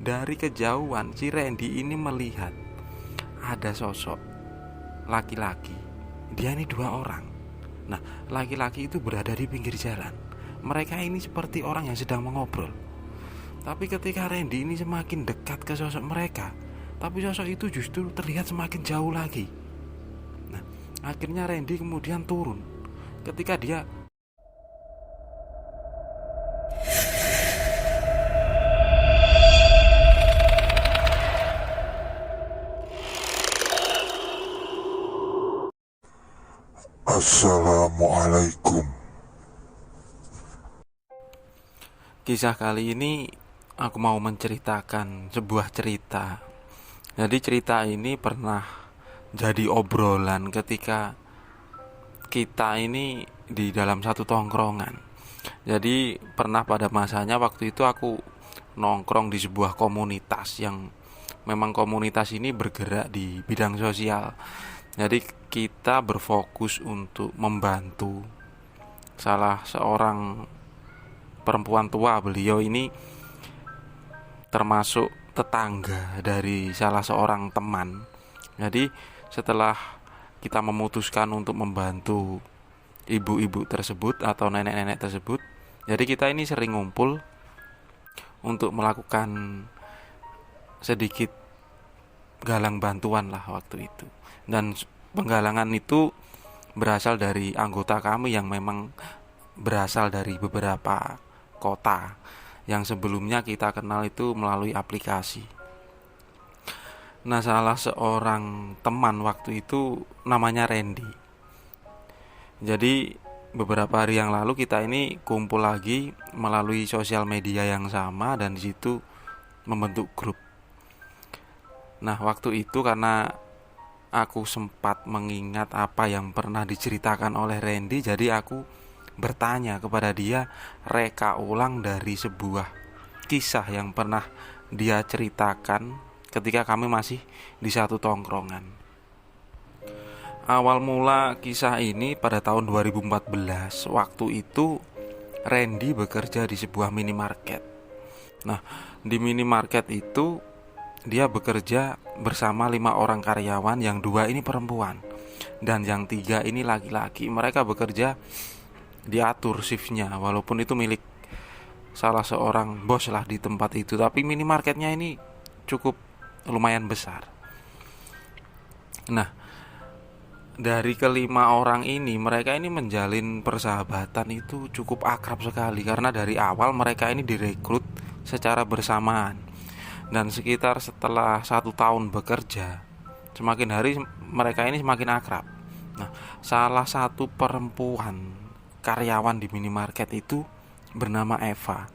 Dari kejauhan si Randy ini melihat ada sosok laki-laki. Dia ini dua orang. Nah, laki-laki itu berada di pinggir jalan. Mereka ini seperti orang yang sedang mengobrol. Tapi ketika Randy ini semakin dekat ke sosok mereka, tapi sosok itu justru terlihat semakin jauh lagi. Nah, akhirnya Randy kemudian turun. Ketika dia Assalamualaikum. kisah kali ini aku mau menceritakan sebuah cerita. Jadi cerita ini pernah jadi obrolan ketika kita ini di dalam satu tongkrongan. Jadi pernah pada masanya waktu itu aku nongkrong di sebuah komunitas yang memang komunitas ini bergerak di bidang sosial. Jadi kita berfokus untuk membantu salah seorang perempuan tua. Beliau ini termasuk tetangga dari salah seorang teman. Jadi setelah kita memutuskan untuk membantu ibu-ibu tersebut atau nenek-nenek tersebut, jadi kita ini sering ngumpul untuk melakukan sedikit galang bantuan lah waktu itu. Dan penggalangan itu berasal dari anggota kami yang memang berasal dari beberapa kota yang sebelumnya kita kenal itu melalui aplikasi. Nah, salah seorang teman waktu itu namanya Randy. Jadi beberapa hari yang lalu kita ini kumpul lagi melalui sosial media yang sama dan di situ membentuk grup. Nah, waktu itu karena aku sempat mengingat apa yang pernah diceritakan oleh Randy, jadi aku bertanya kepada dia reka ulang dari sebuah kisah yang pernah dia ceritakan ketika kami masih di satu tongkrongan. Awal mula kisah ini pada tahun 2014. Waktu itu Randy bekerja di sebuah minimarket. Nah, di minimarket itu dia bekerja bersama 5 orang karyawan, yang 2 ini perempuan dan yang 3 ini laki-laki. Mereka bekerja diatur shiftnya, walaupun itu milik salah seorang bos lah di tempat itu. Tapi minimarketnya ini cukup lumayan besar. Nah, dari kelima orang ini, mereka ini menjalin persahabatan itu cukup akrab sekali. Karena dari awal mereka ini direkrut secara bersamaan. Dan sekitar setelah 1 tahun bekerja, semakin hari mereka ini semakin akrab. Nah, salah satu perempuan karyawan di minimarket itu bernama Eva.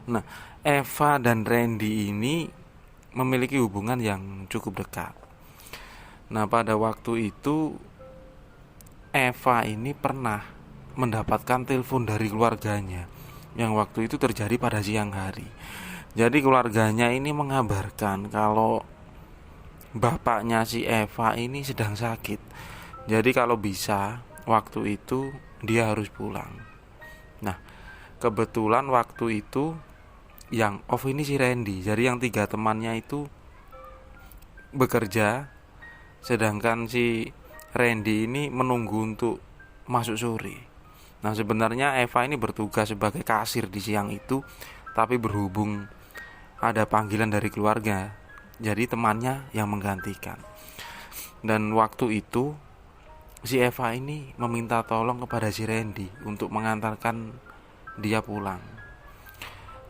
Nah, Eva dan Randy ini memiliki hubungan yang cukup dekat. Nah, pada waktu itu Eva ini pernah mendapatkan telepon dari keluarganya, yang waktu itu terjadi pada siang hari. Jadi keluarganya ini mengabarkan kalau bapaknya si Eva ini sedang sakit. Jadi kalau bisa waktu itu dia harus pulang. Nah, kebetulan waktu itu yang off ini si Randy. Jadi yang 3 temannya itu bekerja, sedangkan si Randy ini menunggu untuk masuk sore. Nah, sebenarnya Eva ini bertugas sebagai kasir di siang itu, tapi berhubung ada panggilan dari keluarga, jadi temannya yang menggantikan. Dan waktu itu si Eva ini meminta tolong kepada si Randy untuk mengantarkan dia pulang.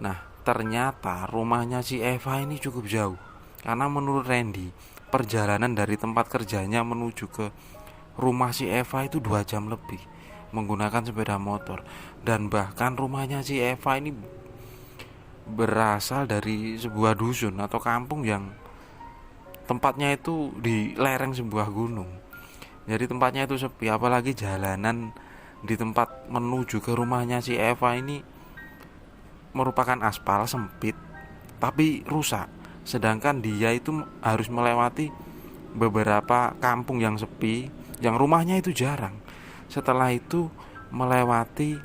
Nah, ternyata rumahnya si Eva ini cukup jauh. Karena menurut Randy, perjalanan dari tempat kerjanya menuju ke rumah si Eva itu 2 jam lebih menggunakan sepeda motor. Dan bahkan rumahnya si Eva ini berasal dari sebuah dusun atau kampung yang tempatnya itu di lereng sebuah gunung. Jadi tempatnya itu sepi, apalagi jalanan di tempat menuju ke rumahnya si Eva ini merupakan aspal sempit tapi rusak. Sedangkan dia itu harus melewati beberapa kampung yang sepi, yang rumahnya itu jarang. Setelah itu melewati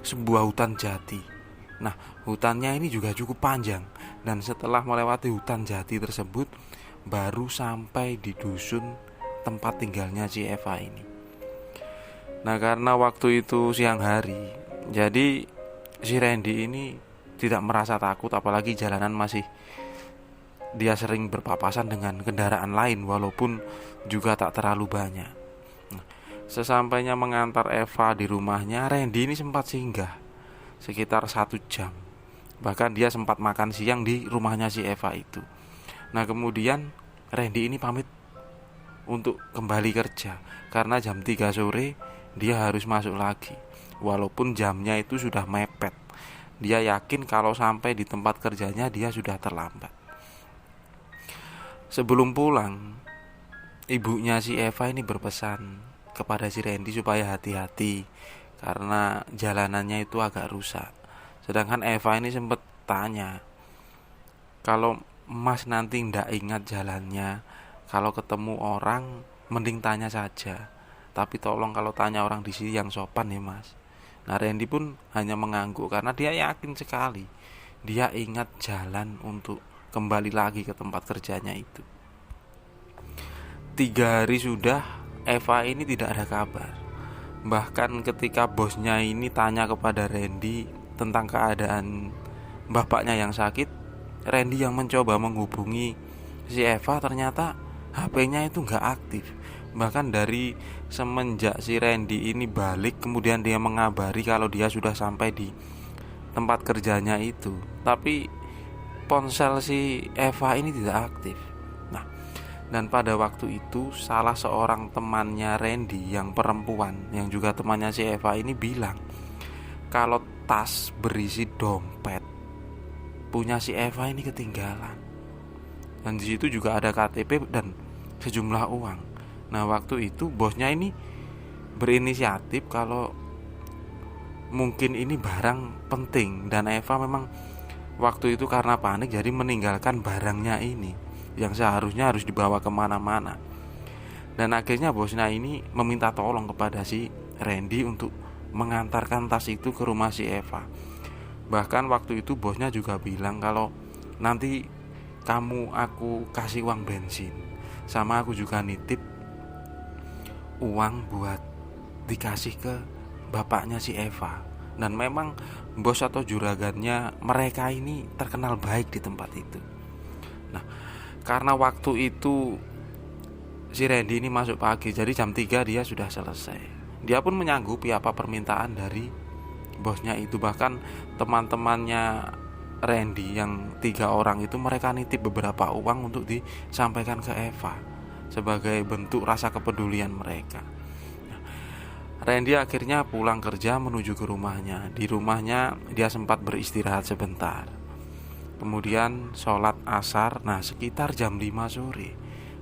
sebuah hutan jati. Nah, hutannya ini juga cukup panjang Dan setelah melewati hutan jati tersebut, baru sampai di dusun tempat tinggalnya si Eva ini. Nah, karena waktu itu siang hari, jadi si Randy ini tidak merasa takut, apalagi jalanan masih dia sering berpapasan dengan kendaraan lain walaupun juga tak terlalu banyak. Nah, sesampainya mengantar Eva di rumahnya, Randy ini sempat singgah sekitar 1 jam. Bahkan dia sempat makan siang di rumahnya si Eva itu. Nah, kemudian Randy ini pamit untuk kembali kerja karena jam 3 sore dia harus masuk lagi. Walaupun jamnya itu sudah mepet, dia yakin kalau sampai di tempat kerjanya dia sudah terlambat. Sebelum pulang, ibunya si Eva ini berpesan kepada si Randy supaya hati-hati karena jalanannya itu agak rusak. Sedangkan Eva ini sempat tanya, kalau Mas nanti ndak ingat jalannya, kalau ketemu orang mending tanya saja. Tapi tolong kalau tanya orang di sini yang sopan ya Mas. Nah, Randy pun hanya mengangguk karena dia yakin sekali dia ingat jalan untuk kembali lagi ke tempat kerjanya itu. 3 hari sudah, Eva ini tidak ada kabar. Bahkan ketika bosnya ini tanya kepada Randy tentang keadaan bapaknya yang sakit, Randy yang mencoba menghubungi si Eva, ternyata HP-nya itu nggak aktif. Bahkan dari semenjak si Randy ini balik, kemudian dia mengabari kalau dia sudah sampai di tempat kerjanya itu, tapi ponsel si Eva ini tidak aktif. Nah, dan pada waktu itu salah seorang temannya Randy yang perempuan, yang juga temannya si Eva ini bilang kalau tas berisi dompet punya si Eva ini ketinggalan. Dan di situ juga ada KTP dan sejumlah uang. Nah, waktu itu bosnya ini berinisiatif kalau mungkin ini barang penting, dan Eva memang waktu itu karena panik jadi meninggalkan barangnya ini yang seharusnya harus dibawa kemana-mana. Dan akhirnya bosnya ini meminta tolong kepada si Randy untuk mengantarkan tas itu ke rumah si Eva. Bahkan waktu itu bosnya juga bilang kalau nanti aku kasih uang bensin, sama aku juga nitip uang buat dikasih ke bapaknya si Eva. Dan memang bos atau juragannya mereka ini terkenal baik di tempat itu. Nah, karena waktu itu si Randy ini masuk pagi, jadi jam 3 dia sudah selesai. Dia pun menyanggupi apa permintaan dari bosnya itu. Bahkan teman-temannya Randy yang 3 orang itu, mereka nitip beberapa uang untuk disampaikan ke Eva sebagai bentuk rasa kepedulian mereka. Randy akhirnya pulang kerja menuju ke rumahnya. Di rumahnya dia sempat beristirahat sebentar. Kemudian sholat asar. Nah, sekitar jam 5 sore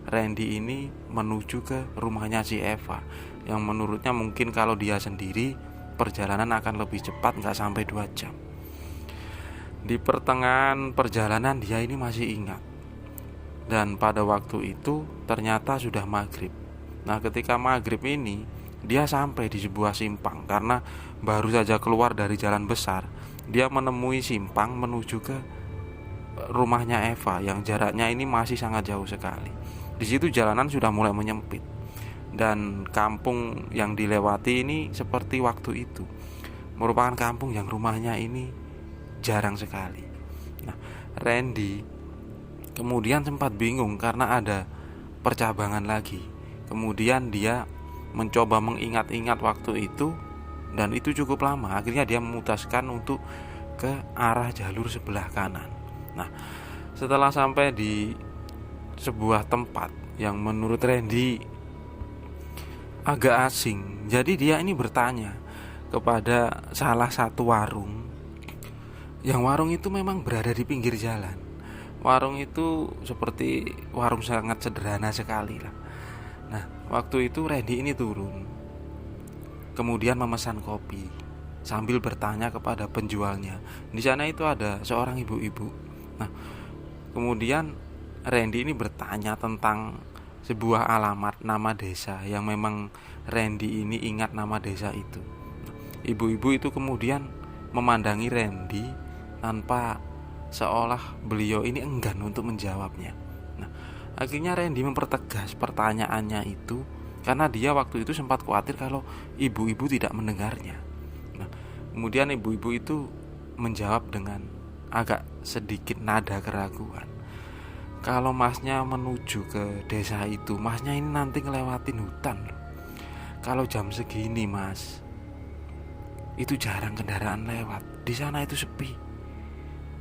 Randy ini menuju ke rumahnya si Eva, yang menurutnya mungkin kalau dia sendiri perjalanan akan lebih cepat, gak sampai 2 jam. Di pertengahan perjalanan dia ini masih ingat, dan pada waktu itu ternyata sudah maghrib. Nah, ketika maghrib ini dia sampai di sebuah simpang. Karena baru saja keluar dari jalan besar, dia menemui simpang menuju ke rumahnya Eva yang jaraknya ini masih sangat jauh sekali. Di situ jalanan sudah mulai menyempit, dan kampung yang dilewati ini seperti waktu itu merupakan kampung yang rumahnya ini jarang sekali. Nah, Randy kemudian sempat bingung karena ada percabangan lagi. Kemudian dia mencoba mengingat-ingat waktu itu, dan itu cukup lama. Akhirnya dia memutuskan untuk ke arah jalur sebelah kanan. Nah, setelah sampai di sebuah tempat yang menurut Randy agak asing, jadi dia ini bertanya kepada salah satu warung, yang warung itu memang berada di pinggir jalan. Warung itu seperti warung sangat sederhana sekali lah. Nah, waktu itu Randy ini turun, kemudian memesan kopi sambil bertanya kepada penjualnya. Di sana itu ada seorang ibu-ibu. Nah, kemudian Randy ini bertanya tentang sebuah alamat nama desa yang memang Randy ini ingat nama desa itu. Ibu-ibu itu kemudian memandangi Randy tanpa seolah beliau ini enggan untuk menjawabnya. Nah, akhirnya Randy mempertegas pertanyaannya itu karena dia waktu itu sempat khawatir kalau ibu-ibu tidak mendengarnya. Nah, kemudian ibu-ibu itu menjawab dengan agak sedikit nada keraguan. Kalau masnya menuju ke desa itu, masnya ini nanti ngelewatin hutan loh. Kalau jam segini mas, itu jarang kendaraan lewat. Di sana itu sepi.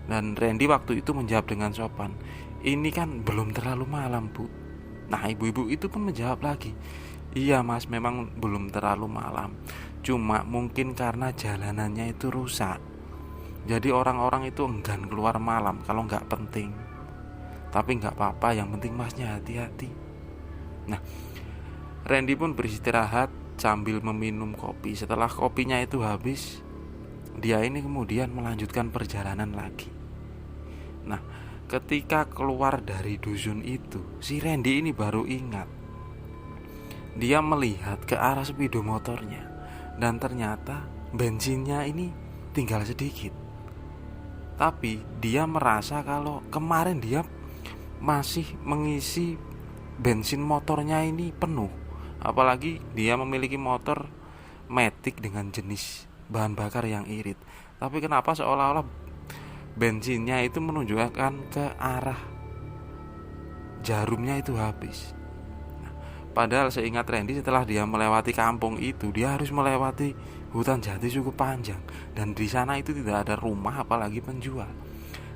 Dan Randy waktu itu menjawab dengan sopan, ini kan belum terlalu malam bu. Nah ibu-ibu itu pun menjawab lagi, iya mas memang belum terlalu malam, cuma mungkin karena jalanannya itu rusak, jadi orang-orang itu enggan keluar malam kalau nggak penting. Tapi nggak apa-apa, yang penting masnya hati-hati. Nah Randy pun beristirahat sambil meminum kopi. Setelah kopinya itu habis, dia ini kemudian melanjutkan perjalanan lagi. Nah ketika keluar dari dusun itu, si Randy ini baru ingat. Dia melihat ke arah sepeda motornya, dan ternyata bensinnya ini tinggal sedikit. Tapi dia merasa kalau kemarin dia masih mengisi bensin motornya ini penuh. Apalagi dia memiliki motor Matic dengan jenis bahan bakar yang irit. Tapi kenapa seolah-olah bensinnya itu menunjukkan ke arah jarumnya itu habis. Padahal seingat Randy, setelah dia melewati kampung itu, dia harus melewati hutan jati cukup panjang, dan di sana itu tidak ada rumah apalagi penjual.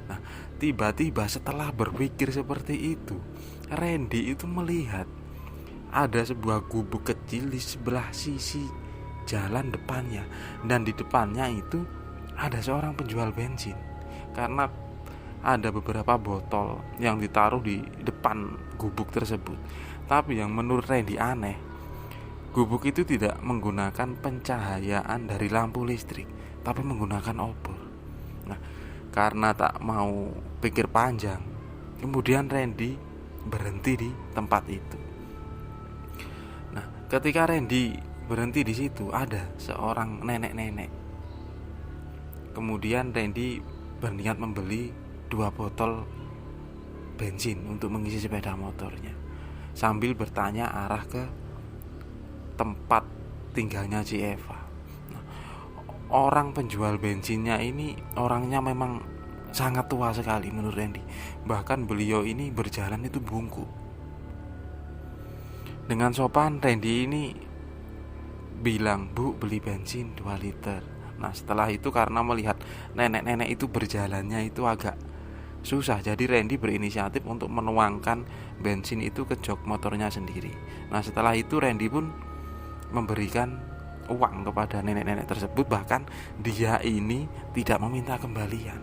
Nah, tiba-tiba setelah berpikir seperti itu, Randy itu melihat ada sebuah gubuk kecil di sebelah sisi jalan depannya, dan di depannya itu ada seorang penjual bensin. Karena ada beberapa botol yang ditaruh di depan gubuk tersebut. Tapi yang menurut Randy aneh, gubuk itu tidak menggunakan pencahayaan dari lampu listrik, tapi menggunakan obor. Nah, karena tak mau pikir panjang, kemudian Randy berhenti di tempat itu. Nah, ketika Randy berhenti di situ, ada seorang nenek-nenek. Kemudian Randy berniat membeli 2 botol bensin untuk mengisi sepeda motornya, sambil bertanya arah ke tempat tinggalnya si Eva. Nah, orang penjual bensinnya ini orangnya memang sangat tua sekali menurut Randy. Bahkan beliau ini berjalan itu bungkuk. Dengan sopan Randy ini bilang, bu beli bensin 2 liter. Nah setelah itu karena melihat nenek-nenek itu berjalannya itu agak susah, jadi Randy berinisiatif untuk menuangkan bensin itu ke jok motornya sendiri. Nah setelah itu Randy pun memberikan uang kepada nenek-nenek tersebut, bahkan dia ini tidak meminta kembalian.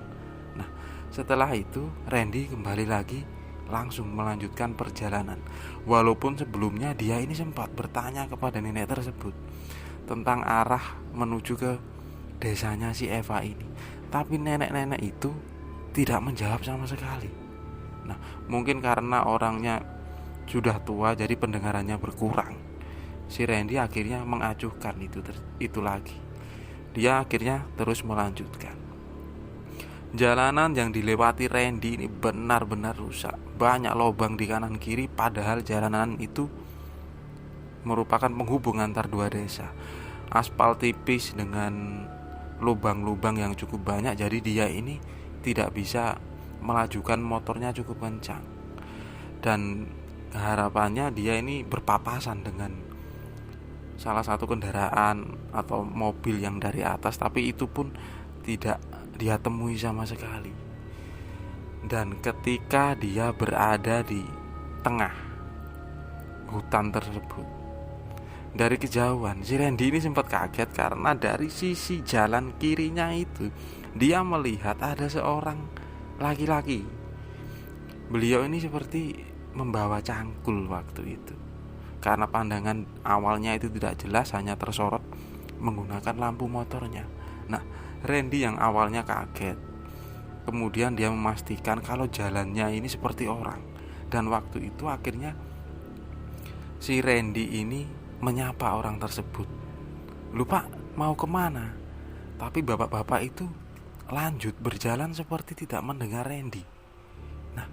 Nah setelah itu Randy kembali lagi langsung melanjutkan perjalanan. Walaupun sebelumnya dia ini sempat bertanya kepada nenek tersebut tentang arah menuju ke desanya si Eva ini, tapi nenek-nenek itu tidak menjawab sama sekali. Nah, mungkin karena orangnya sudah tua, jadi pendengarannya berkurang. Si Randy akhirnya mengacuhkan itu lagi. Dia akhirnya terus melanjutkan. Jalanan yang dilewati Randy ini benar-benar rusak. Banyak lubang di kanan kiri, padahal jalanan itu merupakan penghubung antar 2 desa. Aspal tipis dengan lubang-lubang yang cukup banyak, jadi dia ini tidak bisa melajukan motornya cukup kencang. Dan harapannya dia ini berpapasan dengan salah satu kendaraan atau mobil yang dari atas, tapi itu pun tidak dia temui sama sekali. Dan ketika dia berada di tengah hutan tersebut, dari kejauhan si Randy ini sempat kaget karena dari sisi jalan kirinya itu dia melihat ada seorang laki-laki. Beliau ini seperti membawa cangkul waktu itu, karena pandangan awalnya itu tidak jelas, hanya tersorot menggunakan lampu motornya. Nah Randy yang awalnya kaget, kemudian dia memastikan kalau jalannya ini seperti orang. Dan waktu itu akhirnya si Randy ini menyapa orang tersebut, lupa mau kemana. Tapi bapak-bapak itu lanjut berjalan seperti tidak mendengar Randy. Nah,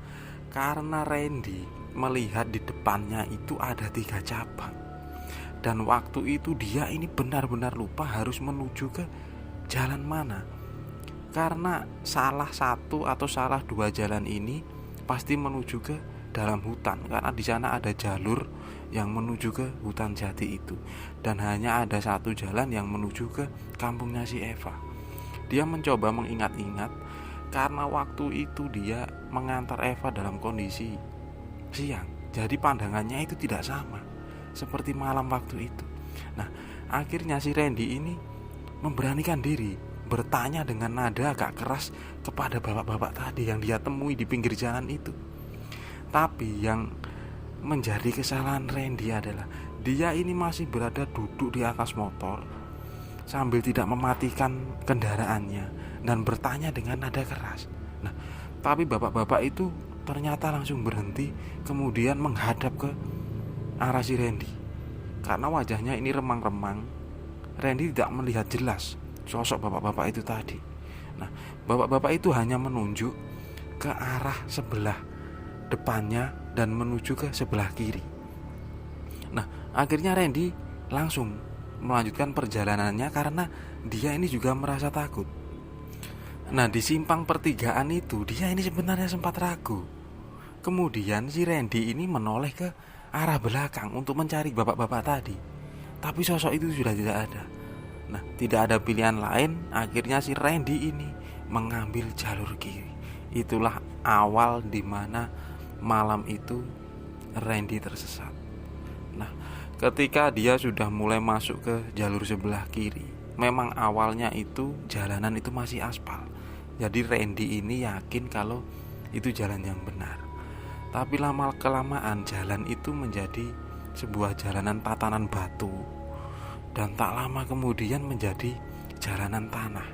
karena Randy melihat di depannya itu ada 3 cabang, dan waktu itu dia ini benar-benar lupa harus menuju ke jalan mana. Karena salah satu atau salah 2 jalan ini pasti menuju ke dalam hutan, karena di sana ada jalur yang menuju ke hutan jati itu, dan hanya ada satu jalan yang menuju ke kampungnya si Eva. Dia mencoba mengingat-ingat, karena waktu itu dia mengantar Eva dalam kondisi siang, jadi pandangannya itu tidak sama seperti malam waktu itu. Nah, akhirnya si Randy ini memberanikan diri bertanya dengan nada agak keras kepada bapak-bapak tadi yang dia temui di pinggir jalan itu. Tapi yang menjadi kesalahan Randy adalah dia ini masih berada duduk di atas motor sambil tidak mematikan kendaraannya dan bertanya dengan nada keras. Nah, tapi bapak-bapak itu ternyata langsung berhenti, kemudian menghadap ke arah si Randy. Karena wajahnya ini remang-remang, Randy tidak melihat jelas sosok bapak-bapak itu tadi. Nah, bapak-bapak itu hanya menunjuk ke arah sebelah depannya dan menuju ke sebelah kiri. Nah, akhirnya Randy langsung melanjutkan perjalanannya karena dia ini juga merasa takut. Nah, di simpang pertigaan itu dia ini sebenarnya sempat ragu. Kemudian si Randy ini menoleh ke arah belakang untuk mencari bapak-bapak tadi, tapi sosok itu sudah tidak ada. Nah, tidak ada pilihan lain, akhirnya si Randy ini mengambil jalur kiri. Itulah awal dimana malam itu Randy tersesat. Nah, ketika dia sudah mulai masuk ke jalur sebelah kiri, memang awalnya itu jalanan itu masih aspal. Jadi Randy ini yakin kalau itu jalan yang benar. Tapi lama-kelamaan jalan itu menjadi sebuah jalanan tatanan batu, dan tak lama kemudian menjadi jalanan tanah.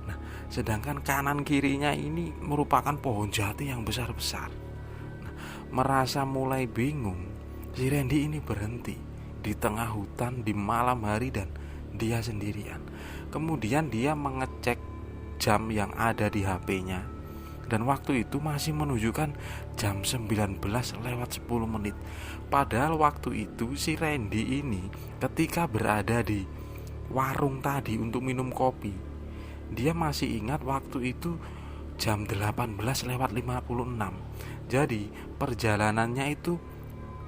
Nah, sedangkan kanan kirinya ini merupakan pohon jati yang besar-besar. Nah, merasa mulai bingung, si Randy ini berhenti di tengah hutan di malam hari dan dia sendirian. Kemudian dia mengecek jam yang ada di HP-nya, dan waktu itu masih menunjukkan jam 19:10. Padahal waktu itu si Randy ini ketika berada di warung tadi untuk minum kopi, dia masih ingat waktu itu jam 18:56. Jadi perjalanannya itu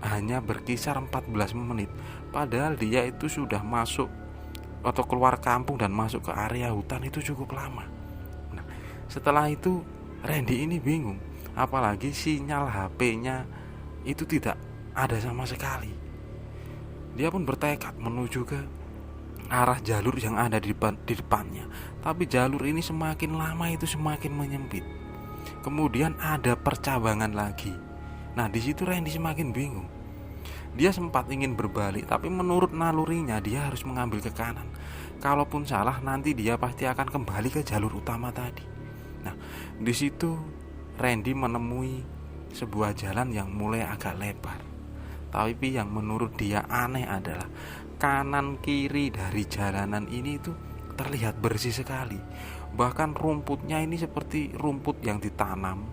hanya berkisar 14 menit. Padahal dia itu sudah masuk atau keluar kampung dan masuk ke area hutan itu cukup lama. Nah, setelah itu Randy ini bingung, apalagi sinyal HP-nya itu tidak ada sama sekali. Dia pun bertekad menuju ke arah jalur yang ada di depannya. Tapi jalur ini semakin lama itu semakin menyempit. Kemudian ada percabangan lagi. Nah, di situ Randy semakin bingung. Dia sempat ingin berbalik, tapi menurut nalurinya dia harus mengambil ke kanan. Kalaupun salah, nanti dia pasti akan kembali ke jalur utama tadi. Nah, di situ Randy menemui sebuah jalan yang mulai agak lebar. Tapi yang menurut dia aneh adalah kanan kiri dari jalanan ini itu terlihat bersih sekali. Bahkan rumputnya ini seperti rumput yang ditanam,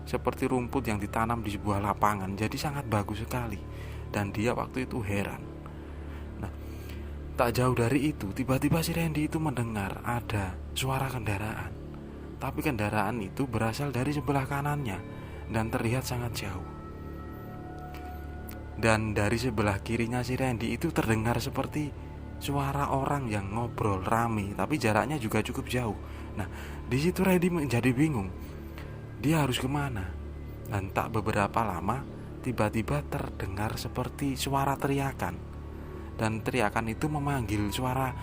seperti rumput yang ditanam di sebuah lapangan. Jadi sangat bagus sekali. Dan dia waktu itu heran. Nah, tak jauh dari itu tiba-tiba si Randy itu mendengar ada suara kendaraan. Tapi kendaraan itu berasal dari sebelah kanannya dan terlihat sangat jauh. Dan dari sebelah kirinya si Randy itu terdengar seperti suara orang yang ngobrol rame, tapi jaraknya juga cukup jauh. Nah, di situ Randy menjadi bingung. Dia harus kemana? Dan tak beberapa lama tiba-tiba terdengar seperti suara teriakan. Dan teriakan itu memanggil suara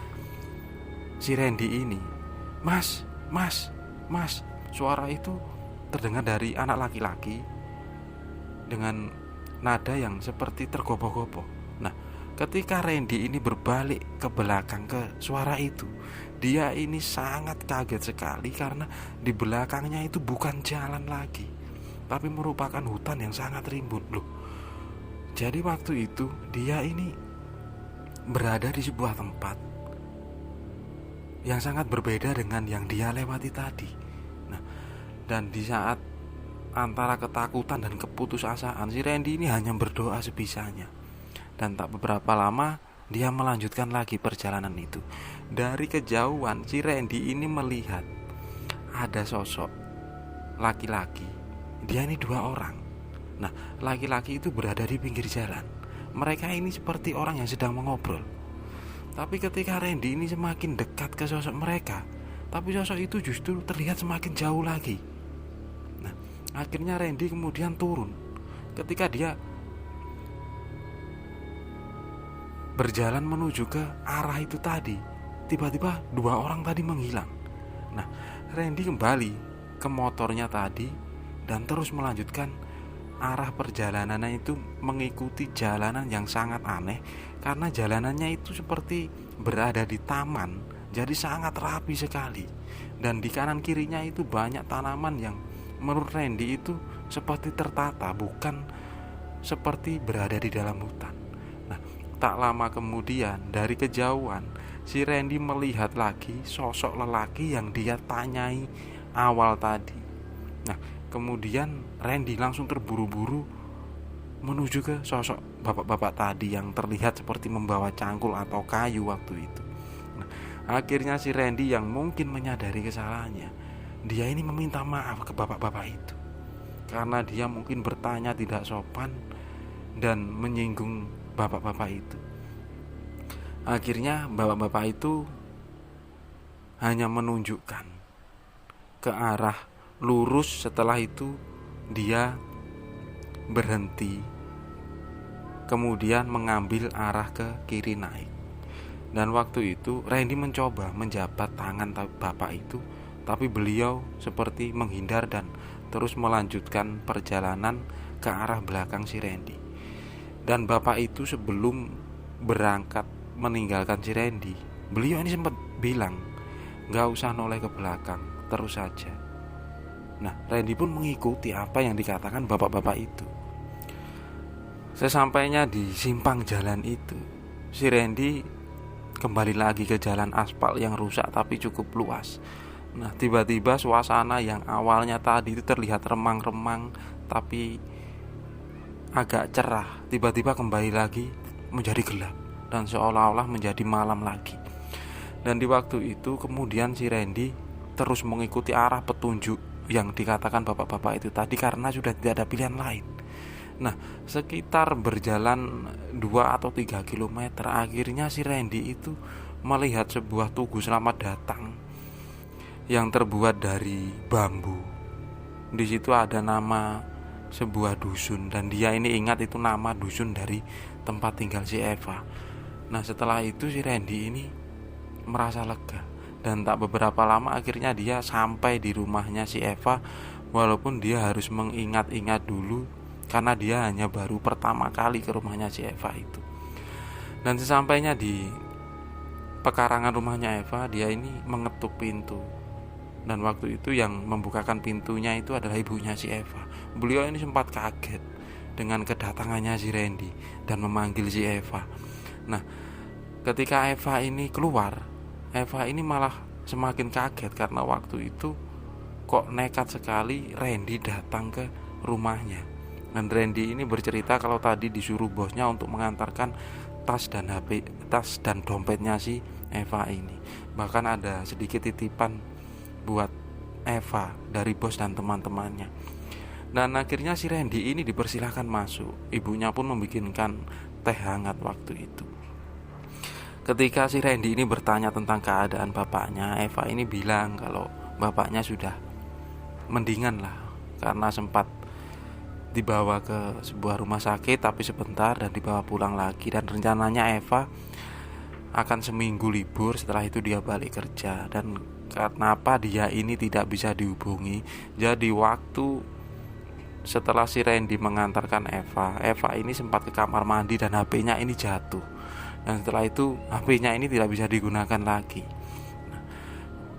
si Randy ini. Mas, mas, mas. Suara itu terdengar dari anak laki-laki dengan nada yang seperti tergopoh-gopoh. Nah, ketika Randy ini berbalik ke belakang ke suara itu, dia ini sangat kaget sekali karena di belakangnya itu bukan jalan lagi, tapi merupakan hutan yang sangat rimbun loh. Jadi waktu itu dia ini berada di sebuah tempat yang sangat berbeda dengan yang dia lewati tadi. Nah, dan di saat antara ketakutan dan keputusasaan, si Randy ini hanya berdoa sebisanya. Dan tak beberapa lama dia melanjutkan lagi perjalanan itu. Dari kejauhan si Randy ini melihat ada sosok laki-laki. Dia ini 2 orang. Nah, laki-laki itu berada di pinggir jalan. Mereka ini seperti orang yang sedang mengobrol. Tapi ketika Randy ini semakin dekat ke sosok mereka, tapi sosok itu justru terlihat semakin jauh lagi. Nah, akhirnya Randy kemudian turun. Ketika dia berjalan menuju ke arah itu tadi, tiba-tiba 2 orang tadi menghilang. Nah, Randy kembali ke motornya tadi dan terus melanjutkan arah perjalanannya itu mengikuti jalanan yang sangat aneh, karena jalanannya itu seperti berada di taman, jadi sangat rapi sekali. Dan di kanan kirinya itu banyak tanaman yang menurut Randy itu seperti tertata, bukan seperti berada di dalam hutan. Nah, tak lama kemudian dari kejauhan si Randy melihat lagi sosok lelaki yang dia tanyai awal tadi. Nah, kemudian Randy langsung terburu-buru menuju ke sosok bapak-bapak tadi yang terlihat seperti membawa cangkul atau kayu waktu itu. Nah, akhirnya si Randy yang mungkin menyadari kesalahannya, dia ini meminta maaf ke bapak-bapak itu karena dia mungkin bertanya tidak sopan dan menyinggung bapak-bapak itu. Akhirnya bapak-bapak itu hanya menunjukkan ke arah lurus. Setelah itu dia berhenti, kemudian mengambil arah ke kiri naik. Dan waktu itu Randy mencoba menjabat tangan bapak itu, tapi beliau seperti menghindar dan terus melanjutkan perjalanan ke arah belakang si Randy. Dan bapak itu sebelum berangkat meninggalkan si Randy, beliau ini sempat bilang, "Gak usah noleh ke belakang, terus saja." Nah, Randy pun mengikuti apa yang dikatakan bapak-bapak itu. Sesampainya di simpang jalan itu, si Randy kembali lagi ke jalan aspal yang rusak tapi cukup luas. Nah, tiba-tiba suasana yang awalnya tadi itu terlihat remang-remang tapi agak cerah, tiba-tiba kembali lagi menjadi gelap dan seolah-olah menjadi malam lagi. Dan di waktu itu kemudian si Randy terus mengikuti arah petunjuk yang dikatakan bapak-bapak itu tadi karena sudah tidak ada pilihan lain. Nah, sekitar berjalan 2 atau 3 km, akhirnya si Randy itu melihat sebuah tugu selamat datang yang terbuat dari bambu. Di situ ada nama sebuah dusun dan dia ini ingat itu nama dusun dari tempat tinggal si Eva. Nah, setelah itu si Randy ini merasa lega dan tak beberapa lama akhirnya dia sampai di rumahnya si Eva, walaupun dia harus mengingat-ingat dulu karena dia hanya baru pertama kali ke rumahnya si Eva itu. Dan sesampainya di pekarangan rumahnya Eva, dia ini mengetuk pintu. Dan waktu itu yang membukakan pintunya itu adalah ibunya si Eva. Beliau ini sempat kaget dengan kedatangannya si Randy dan memanggil si Eva. Nah, ketika Eva ini keluar, Eva ini malah semakin kaget karena waktu itu kok nekat sekali Randy datang ke rumahnya. Dan Randy ini bercerita kalau tadi disuruh bosnya untuk mengantarkan tas dan dompetnya si Eva ini. Bahkan ada sedikit titipan buat Eva dari bos dan teman-temannya. Dan akhirnya si Randy ini dipersilahkan masuk. Ibunya pun membikinkan teh hangat waktu itu. Ketika si Randy ini bertanya tentang keadaan bapaknya, Eva ini bilang kalau bapaknya sudah mendingan lah, karena sempat dibawa ke sebuah rumah sakit tapi sebentar dan dibawa pulang lagi. Dan rencananya Eva akan seminggu libur, setelah itu dia balik kerja. Dan kenapa dia ini tidak bisa dihubungi, jadi waktu setelah si Randy mengantarkan Eva ini sempat ke kamar mandi dan HP-nya ini jatuh. Dan setelah itu HP-nya ini tidak bisa digunakan lagi.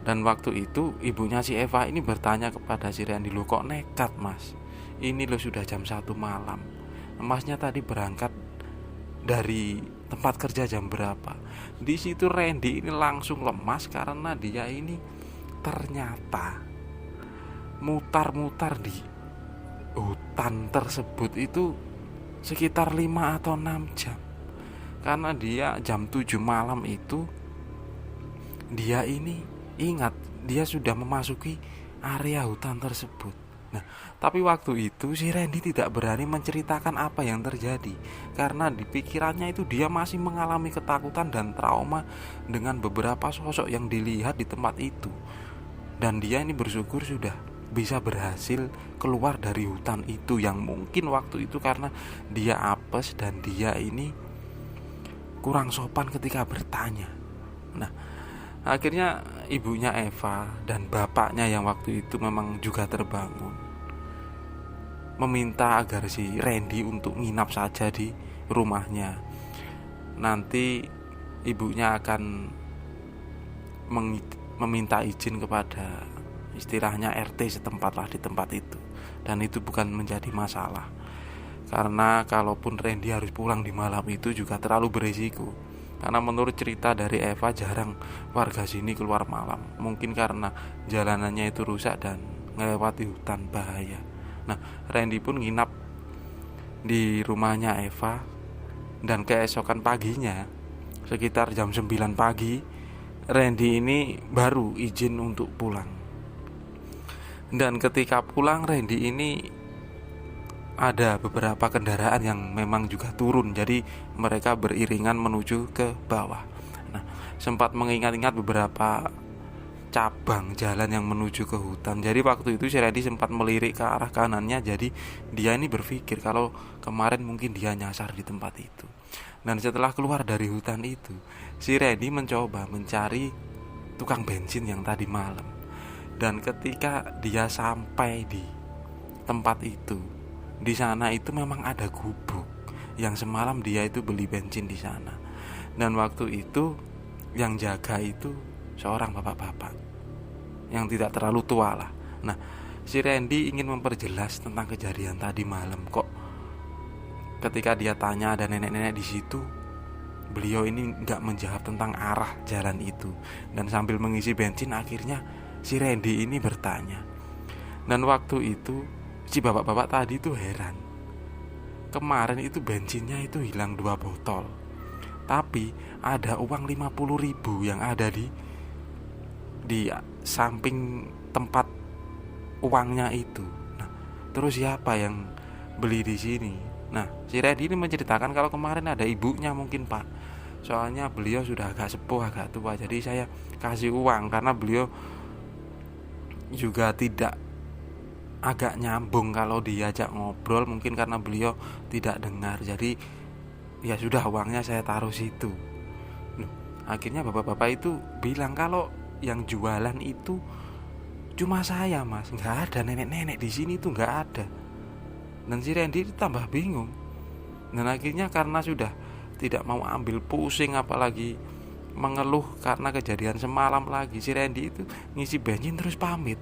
Dan waktu itu ibunya si Eva ini bertanya kepada si Randy, "Loh kok nekat mas? Ini loh sudah jam 1 malam. Masnya tadi berangkat dari tempat kerja jam berapa. Di situ Randy ini langsung lemas karena dia ini ternyata mutar-mutar di hutan tersebut itu sekitar 5 atau 6 jam. Karena dia jam 7 malam itu dia ini ingat dia sudah memasuki area hutan tersebut. Nah, tapi waktu itu si Randy tidak berani menceritakan apa yang terjadi karena di pikirannya itu dia masih mengalami ketakutan dan trauma dengan beberapa sosok yang dilihat di tempat itu. Dan dia ini bersyukur sudah bisa berhasil keluar dari hutan itu, yang mungkin waktu itu karena dia apes dan dia ini kurang sopan ketika bertanya. Nah, akhirnya ibunya Eva dan bapaknya yang waktu itu memang juga terbangun, meminta agar si Randy untuk nginap saja di rumahnya. Nanti ibunya akan meminta izin kepada istilahnya RT setempat lah di tempat itu. Dan itu bukan menjadi masalah, karena kalaupun Randy harus pulang di malam itu juga terlalu berisiko. Karena menurut cerita dari Eva, jarang warga sini keluar malam. Mungkin karena jalanannya itu rusak dan melewati hutan bahaya. Nah, Randy pun nginap di rumahnya Eva. Dan keesokan paginya sekitar jam 9 pagi Randy ini baru izin untuk pulang. Dan ketika pulang Randy ini ada beberapa kendaraan yang memang juga turun, jadi mereka beriringan menuju ke bawah. Nah, sempat mengingat-ingat beberapa cabang jalan yang menuju ke hutan. Jadi waktu itu si Randy sempat melirik ke arah kanannya. Jadi dia ini berpikir kalau kemarin mungkin dia nyasar di tempat itu. Dan setelah keluar dari hutan itu, si Randy mencoba mencari tukang bensin yang tadi malam. Dan ketika dia sampai di tempat itu, di sana itu memang ada gubuk yang semalam dia itu beli bensin di sana. Dan waktu itu yang jaga itu seorang bapak-bapak yang tidak terlalu tua lah. Nah, si Randy ingin memperjelas tentang kejadian tadi malam. Kok ketika dia tanya ada nenek-nenek di situ, beliau ini nggak menjawab tentang arah jalan itu. Dan sambil mengisi bensin akhirnya si Randy ini bertanya. Dan waktu itu si bapak-bapak tadi tuh heran. Kemarin itu bensinnya itu hilang 2 botol. Tapi ada uang 50.000 yang ada di samping tempat uangnya itu. Nah, terus siapa yang beli di sini? Nah, si Randy ini menceritakan kalau kemarin ada ibunya mungkin, Pak. Soalnya beliau sudah agak sepuh, agak tua. Jadi saya kasih uang karena beliau juga tidak agak nyambung kalau diajak ngobrol, mungkin karena beliau tidak dengar. Jadi ya sudah, uangnya saya taruh situ. Akhirnya bapak-bapak itu bilang kalau yang jualan itu cuma saya, Mas, nggak ada nenek-nenek di sini tuh, nggak ada. Dan si Randy itu tambah bingung. Dan akhirnya karena sudah tidak mau ambil pusing apalagi mengeluh karena kejadian semalam lagi, si Randy itu ngisi bensin terus pamit.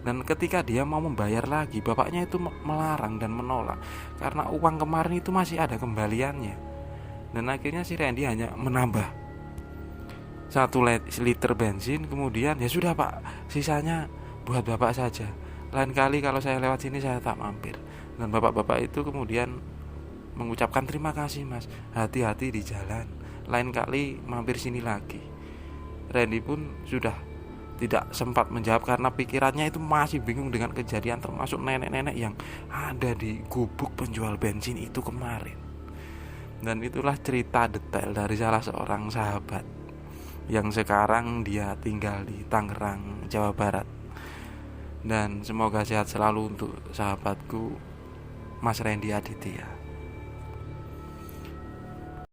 Dan ketika dia mau membayar lagi, bapaknya itu melarang dan menolak karena uang kemarin itu masih ada kembaliannya. Dan akhirnya si Randy hanya menambah 1 liter bensin. Kemudian ya sudah, Pak, sisanya buat bapak saja. Lain kali kalau saya lewat sini saya tak mampir. Dan bapak-bapak itu kemudian mengucapkan terima kasih, Mas, hati-hati di jalan, lain kali mampir sini lagi. Randy pun sudah tidak sempat menjawab karena pikirannya itu masih bingung dengan kejadian, termasuk nenek-nenek yang ada di gubuk penjual bensin itu kemarin. Dan itulah cerita detail dari salah seorang sahabat yang sekarang dia tinggal di Tangerang, Jawa Barat. Dan semoga sehat selalu untuk sahabatku Mas Randy Aditya.